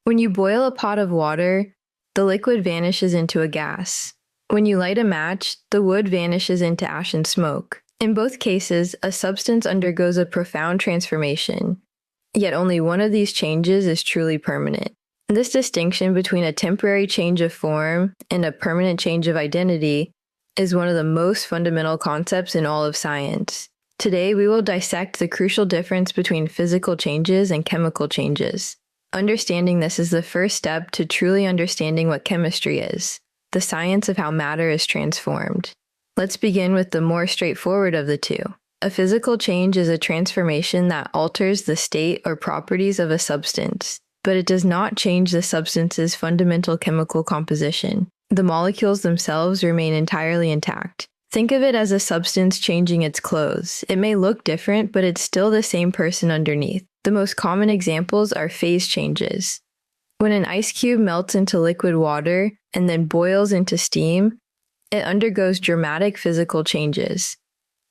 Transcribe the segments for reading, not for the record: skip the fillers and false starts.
When you boil a pot of water, the liquid vanishes into a gas. When you light a match, the wood vanishes into ash and smoke. In both cases, a substance undergoes a profound transformation, yet only one of these changes is truly permanent. This distinction between a temporary change of form and a permanent change of identity is one of the most fundamental concepts in all of science. Today, we will dissect the crucial difference between physical changes and chemical changes. Understanding this is the first step to truly understanding what chemistry is, the science of how matter is transformed. Let's begin with the more straightforward of the two. A physical change is a transformation that alters the state or properties of a substance, but it does not change the substance's fundamental chemical composition. The molecules themselves remain entirely intact. Think of it as a substance changing its clothes. It may look different, but it's still the same person underneath. The most common examples are phase changes. When an ice cube melts into liquid water and then boils into steam, it undergoes dramatic physical changes.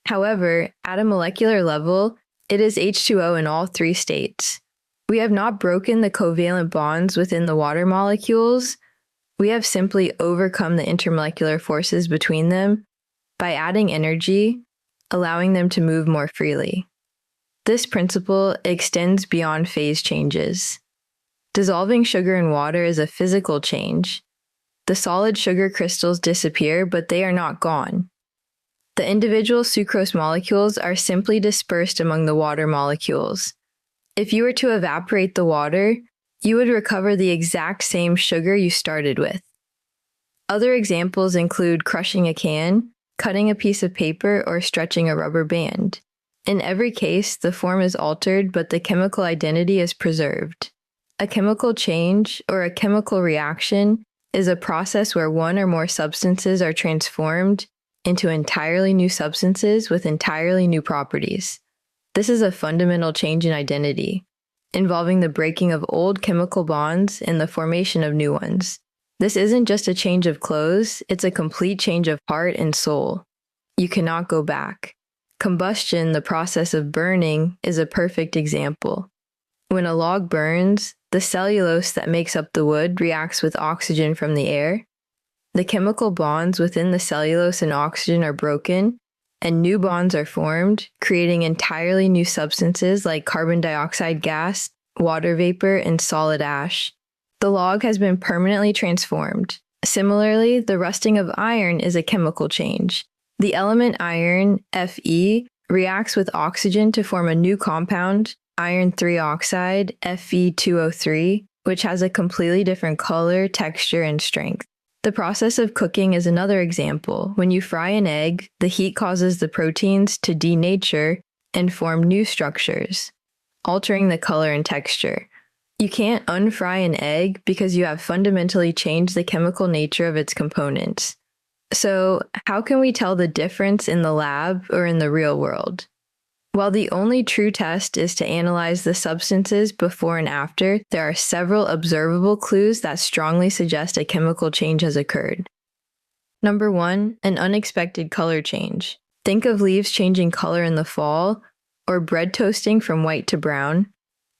However, at a molecular level, it is H2O in all three states. We have not broken the covalent bonds within the water molecules. We have simply overcome the intermolecular forces between them by adding energy, allowing them to move more freely. This principle extends beyond phase changes. Dissolving sugar in water is a physical change. The solid sugar crystals disappear, but they are not gone. The individual sucrose molecules are simply dispersed among the water molecules. If you were to evaporate the water, you would recover the exact same sugar you started with. Other examples include crushing a can, cutting a piece of paper, or stretching a rubber band. In every case, the form is altered, but the chemical identity is preserved. A chemical change, or a chemical reaction, is a process where one or more substances are transformed into entirely new substances with entirely new properties. This is a fundamental change in identity, involving the breaking of old chemical bonds and the formation of new ones. This isn't just a change of clothes, it's a complete change of heart and soul. You cannot go back. Combustion, the process of burning, is a perfect example. When a log burns, the cellulose that makes up the wood reacts with oxygen from the air. The chemical bonds within the cellulose and oxygen are broken, and new bonds are formed, creating entirely new substances like carbon dioxide gas, water vapor, and solid ash. The log has been permanently transformed. Similarly, the rusting of iron is a chemical change. The element iron, Fe, reacts with oxygen to form a new compound, iron 3 oxide, Fe2O3, which has a completely different color, texture, and strength. The process of cooking is another example. When you fry an egg, the heat causes the proteins to denature and form new structures, altering the color and texture. You can't unfry an egg because you have fundamentally changed the chemical nature of its components. So, how can we tell the difference in the lab or in the real world? While the only true test is to analyze the substances before and after, there are several observable clues that strongly suggest a chemical change has occurred. Number 1, an unexpected color change. Think of leaves changing color in the fall, or bread toasting from white to brown.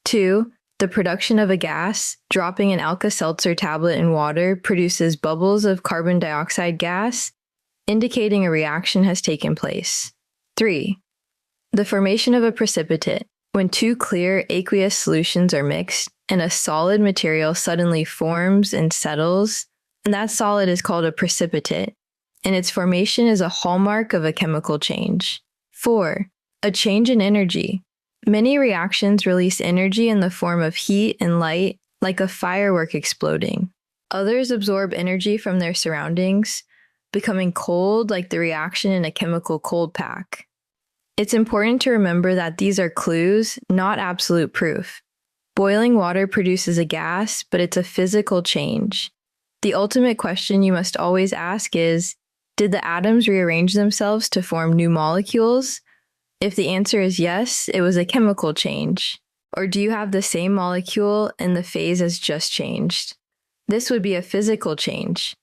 2, the production of a gas. Dropping an Alka-Seltzer tablet in water produces bubbles of carbon dioxide gas, indicating a reaction has taken place. 3, the formation of a precipitate. When two clear aqueous solutions are mixed and a solid material suddenly forms and settles, and that solid is called a precipitate, and its formation is a hallmark of a chemical change. 4, a change in energy. Many reactions release energy in the form of heat and light, like a firework exploding. Others absorb energy from their surroundings, becoming cold, like the reaction in a chemical cold pack. It's important to remember that these are clues, not absolute proof. Boiling water produces a gas, but it's a physical change. The ultimate question you must always ask is, did the atoms rearrange themselves to form new molecules? If the answer is yes, it was a chemical change. Or do you have the same molecule and the phase has just changed? This would be a physical change.